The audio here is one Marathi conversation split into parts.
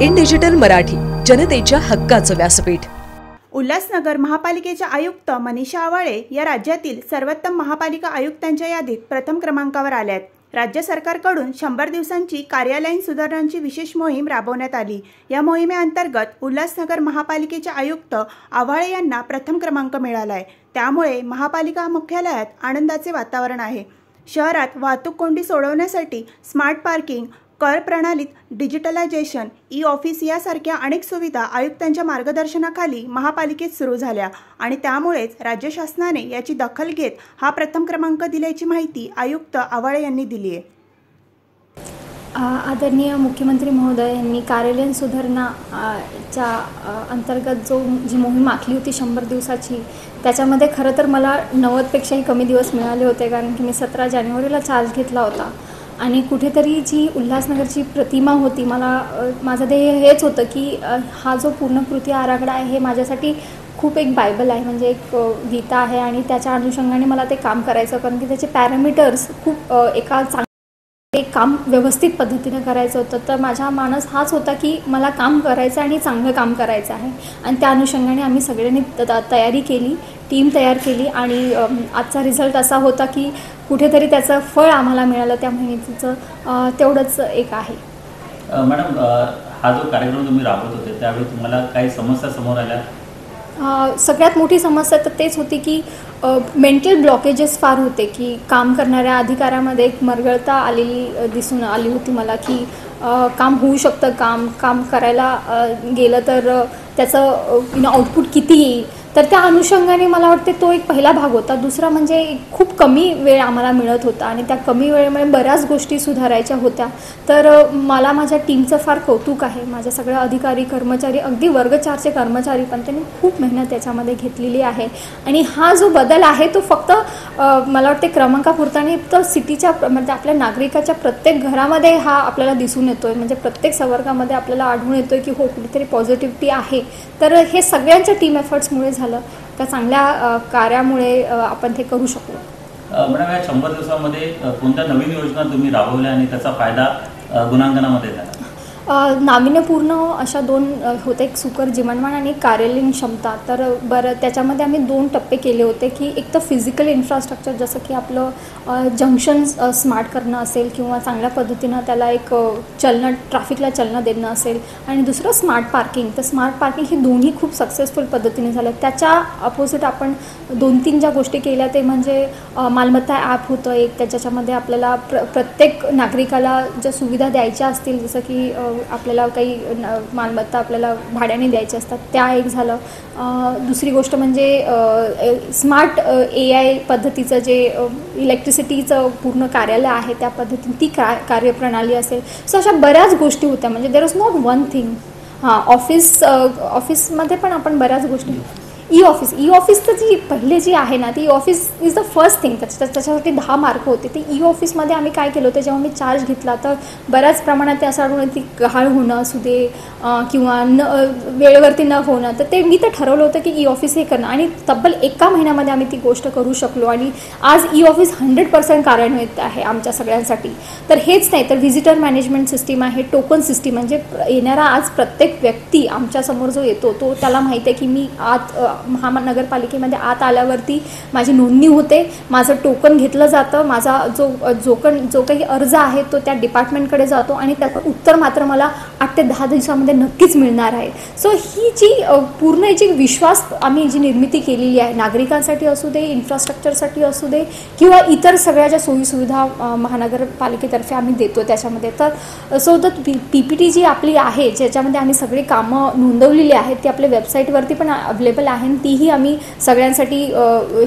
इन डिजिटल मराठी, जनतेच्या हक्काचं व्यासपीठ। उल्हासनगर महापालिकेच्या आयुक्त मनीषा आवाळे या राज्यातील सर्वोत्तम महापालिका आयुक्तांच्या यादीत प्रथम क्रमांकावर आल्या आहेत। राज्य सरकारकडून 100 दिवसांची कार्यालयीन सुधारणांची विशेष मोहीम राबवण्यात आली। या मोहिमेअंतर्गत उल्हासनगर महापालिकेच्या आयुक्त आवाळे यांना प्रथम क्रमांक मिळाला आहे। त्यामुळे महापालिका मुख्यालयात आनंदाचे वातावरण आहे। शहरात वाहतूक कोंडी सोडवण्यासाठी स्मार्ट पार्किंग, कर प्रणालीत डिजिटलायझेशन, ई ऑफिस यासारख्या अनेक सुविधा आयुक्तांच्या मार्गदर्शनाखाली महापालिकेत सुरू झाल्या आणि त्यामुळेच राज्य शासनाने याची दखल घेत हा प्रथम क्रमांक दिल्याची माहिती आयुक्त आवाळे यांनी दिली आहे। आदरणीय मुख्यमंत्री महोदय यांनी कार्यालयीन सुधारणा च्या अंतर्गत जी मोहीम आखली होती 100 दिवसाची, त्याच्यामध्ये खरं तर मला 90पेक्षाही कमी दिवस मिळाले होते, कारण की मी 17 जानेवारीला चार्ज घेतला होता आणि कुठेतरी जी उल्हासनगरची प्रतिमा होती, माझं ध्येय हेच होतं की हा जो पूर्ण कृती आराखडा आहे हे माझ्यासाठी खूप एक बायबल आहे, म्हणजे एक गीता आहे आणि त्याच्या अनुषंगाने मला ते काम करायचं, कारण की त्याचे पॅरामीटर्स खूप एक काम व्यवस्थित पद्धतीने करायचं होतं। तर माझा मानस हाच होता की मला काम करायचं आणि चांगलं काम करायचं आहे आणि त्या अनुषंगाने आम्ही सगळ्यांनी तयारी केली, टीम तयार केली आणि आजचा रिझल्ट असा होता की कुठेतरी त्याचं फळ आम्हाला मिळालं। त्या मेहनतीचं तेवढंच एक आहे। मॅडम, हा जो कार्यक्रम तुम्ही राबवत होते त्यावेळी तुम्हाला काही समस्या समोर आल्या? सगळ्यात मोठी समस्या तर तेच होती की मेंटल ब्लॉकेजेस फार होते, की काम करणाऱ्या अधिकाऱ्यामध्ये एक मरगळता दिसून आली होती मला, की काम होऊ शकतं, काम करायला गेलं तर त्याचं आउटपुट किती येईल। तर त्या अनुषंगाने मला वाटते तो एक पहिला भाग होता। दुसरा म्हणजे खूप कमी वेळ आम्हाला मिळत होता आणि त्या कमी वेळेमुळे बऱ्याच गोष्टी सुधारायच्या होत्या। तर मला माझ्या टीमचं फार कौतुक आहे। माझ्या सगळ्या अधिकारी, कर्मचारी, अगदी वर्ग 4चे कर्मचारी पण त्यांनी खूप मेहनत त्याच्यामध्ये घेतलेली आहे आणि हा जो बदल आहे तो फक्त मला वाटते क्रमांकापुरता नाही, तर सिटीच्या म्हणजे आपल्या नागरिकाच्या प्रत्येक घरामध्ये हा आपल्याला दिसून येतो आहे, म्हणजे प्रत्येक संवर्गामध्ये आपल्याला आढळून येतो आहे की हो, कुठेतरी पॉझिटिव्हिटी आहे। तर हे सगळ्यांच्या टीम एफर्ट्समुळे झालं, त्या चांगल्या कार्यामुळे आपण ते करू शकलो। मॅडम, या 100 दिवसामध्ये कोणत्या नवीन योजना तुम्ही राबवल्या आणि त्याचा फायदा गुणांकनामध्ये झाला? नाविन्यपूर्ण अशा 2 होते, एक सुकर जीवनमान आणि कार्यालयीन क्षमता। तर त्याच्यामध्ये आम्ही 2 टप्पे केले होते, की एक तर फिजिकल इन्फ्रास्ट्रक्चर, जसं की आपलं जंक्शन स्मार्ट करणं असेल किंवा चांगल्या पद्धतीनं त्याला एक ट्रॅफिकला चालना देणं असेल, आणि दुसरं स्मार्ट पार्किंग। तर स्मार्ट पार्किंग ही दोन्ही खूप सक्सेसफुल पद्धतीने झालं। त्याच्या अपोजिट आपण 2-3 ज्या गोष्टी केल्या ते म्हणजे मालमत्ता ॲप होतं एक, त्याच्यामध्ये आपल्याला प्रत्येक नागरिकाला ज्या सुविधा द्यायच्या असतील, जसं की आपल्याला काही मालमत्ता आपल्याला भाड्याने द्यायच्या असतात, त्या एक झालं। दुसरी गोष्ट म्हणजे स्मार्ट AI पद्धतीचं जे इलेक्ट्रिसिटीचं पूर्ण कार्यालय आहे त्या पद्धतीने ती कार्यप्रणाली असेल। सो अशा बऱ्याच गोष्टी होत्या, म्हणजे there is not one thing. ऑफिसमध्ये पण आपण बऱ्याच गोष्टी, ई ऑफिसचं जी आहे ना, ती e office is the first thing. त्याच्यासाठी 10 मार्क होते। ते ई ऑफिसमध्ये आम्ही काय केलं होतं, जेव्हा मी चार्ज घेतला तर बऱ्याच प्रमाणात ते असं आढळून ती गहाळ होणं असू दे किंवा वेळेवरती न होणं, तर ते मी ठरवलं होतं की ई ऑफिस हे करणं, आणि तब्बल 1 महिन्यामध्ये आम्ही ती गोष्ट करू शकलो आणि आज ई ऑफिस 100% कार्यान्वित आहे आमच्या सगळ्यांसाठी। तर हेच नाही तर व्हिजिटर मॅनेजमेंट सिस्टीम आहे, टोकन सिस्टीम, म्हणजे येणारा आज प्रत्येक व्यक्ती आमच्यासमोर जो येतो तो त्याला माहिती आहे की मी आत महानगरपालिकेमध्ये आत आल्यावरती माझी नोंदणी होते, माझं टोकन घेतलं जातं, माझा जो काही अर्ज आहे तो त्या डिपार्टमेंटकडे जातो आणि त्याचं उत्तर मात्र मला 8 ते 10 दिवसामध्ये नक्कीच मिळणार आहे। सो ही जी पूर्ण जी विश्वास आम्ही जी निर्मिती केलेली आहे, नागरिकांसाठी असू दे, इन्फ्रास्ट्रक्चरसाठी असू दे किंवा इतर सगळ्या ज्या सोयीसुविधा महानगरपालिकेतर्फे आम्ही देतो त्याच्यामध्ये, तर सो द PPT जी आपली आहे, ज्याच्यामध्ये आम्ही सगळी कामं नोंदवलेली आहेत, ती आपल्या वेबसाईटवरती पण अवेलेबल आहे, तीही आम्ही सगळ्यांसाठी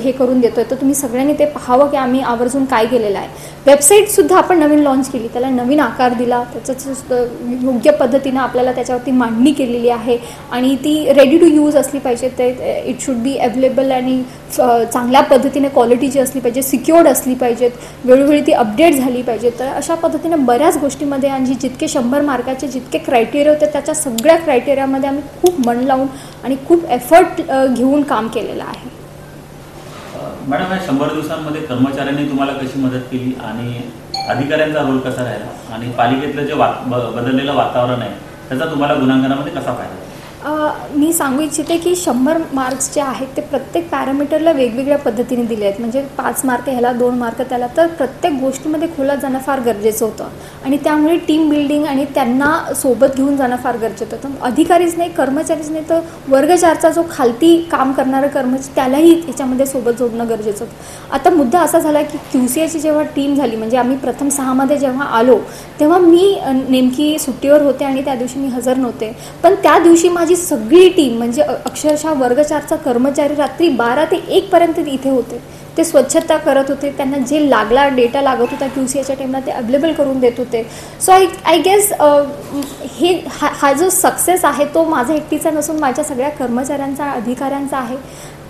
हे करून देतो आहे। तर तुम्ही सगळ्यांनी ते पाहावं की आम्ही आवर्जून काय केलेलं आहे। वेबसाईटसुद्धा आपण नवीन लॉन्च केली, त्याला नवीन आकार दिला, त्याचं योग्य पद्धतीनं आपल्याला त्याच्यावरती मांडणी केलेली आहे आणि ती रेडी टू यूज असली पाहिजे। ते इट शुड बी अवेलेबल आणि चांगल्या पद्धतीने क्वालिटीची असली पाहिजे, सिक्युअर्ड असली पाहिजेत, वेळोवेळी ती अपडेट झाली पाहिजे। तर अशा पद्धतीने बऱ्याच गोष्टीमध्ये आणि जितके 100 मार्काचे जितके क्रायटेरिया होते त्याच्या सगळ्या क्रायटेरियामध्ये आम्ही खूप मन लावून आणि खूप एफर्ट घेऊन काम केलेलं आहे। मॅडम, या 100 दिवसांमध्ये कर्मचाऱ्यांनी तुम्हाला कशी मदत केली आणि अधिकाऱ्यांचा रोल कसा राहिला आणि पालिकेतलं जे बदललेलं वातावरण आहे त्याचा तुम्हाला गुणांकनामध्ये कसा फायदा? मी सांगू इच्छिते की 100 मार्क्स जे आहेत ते प्रत्येक पॅरामीटरला वेगवेगळ्या पद्धतीने दिले आहेत. म्हणजे 5 मार्क ह्याला, 2 मार्क त्याला. तर प्रत्येक गोष्टीमध्ये खोलात जाणं फार गरजेचं होतं आणि त्यामुळे टीम बिल्डिंग आणि त्यांना सोबत घेऊन जाणं फार गरजेचं होतं. अधिकारीच नाही, कर्मचारीच नाही, तर वर्ग 4चा जो खालती काम करणारा कर्मचारी त्यालाही याच्यामध्ये सोबत जोडणं गरजेचं होतं. आता मुद्दा असा झाला की QCIची जेव्हा टीम झाली, म्हणजे आम्ही प्रथम 6मध्ये जेव्हा आलो तेव्हा मी नेमकी सुट्टीवर होते आणि त्या दिवशी मी हजर नव्हते. पण त्या दिवशी माझी सगळी टीम म्हणजे अक्षरशः वर्ग 4चा कर्मचारी रात्री 12 ते 1 पर्यंत इथे होते. ते स्वच्छता करत होते, त्यांना जे डेटा लागत होता QCIच्या टीमला ते अवेलेबल करून देत होते. सो आय गेस हा जो सक्सेस आहे तो माझा एकटीचा नसून माझ्या सगळ्या कर्मचाऱ्यांचा, अधिकाऱ्यांचा आहे.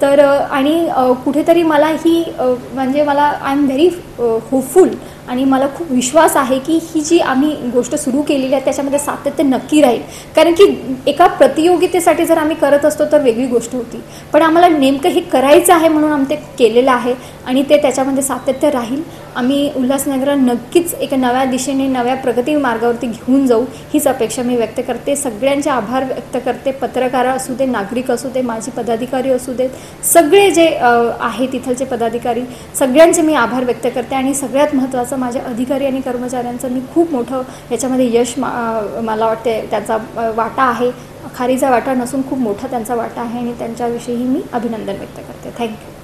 तर आणि कुठेतरी मला म्हणजे आय एम व्हेरी होपफुल आणि मला खूप विश्वास आहे की ही जी आम्ही गोष्ट सुरू केलेली आहे त्याच्यामध्ये सातत्य नक्की राहील. कारण की एका प्रतियोगितेसाठी जर आम्ही करत असतो तर वेगळी गोष्ट होती, पण आम्हाला नेमकं हे करायचं आहे म्हणून आम्ही ते केलेलं आहे आणि ते त्याच्यामध्ये सातत्य राहील. आम्ही उल्हासनगरला नक्कीच एका नव्या दिशेने, नव्या प्रगती मार्गावरती घेऊन जाऊ हीच अपेक्षा मी व्यक्त करते. सगळ्यांचे आभार व्यक्त करते. पत्रकार असू दे, नागरिक असू दे, माजी पदाधिकारी असू देत, सगळे जे आहेत तिथलचे पदाधिकारी, सगळ्यांचे मी आभार व्यक्त करते. आणि सगळ्यात महत्त्वाचं माझ्या अधिकारी आणि कर्मचाऱ्यांचं मी खूप मोठं याच्यामध्ये यश मला वाटते त्यांचा वाटा आहे. खारीचा वाटा नसून खूप मोठा त्यांचा वाटा आहे आणि त्यांच्याविषयीही मी अभिनंदन व्यक्त करते. थँक्यू.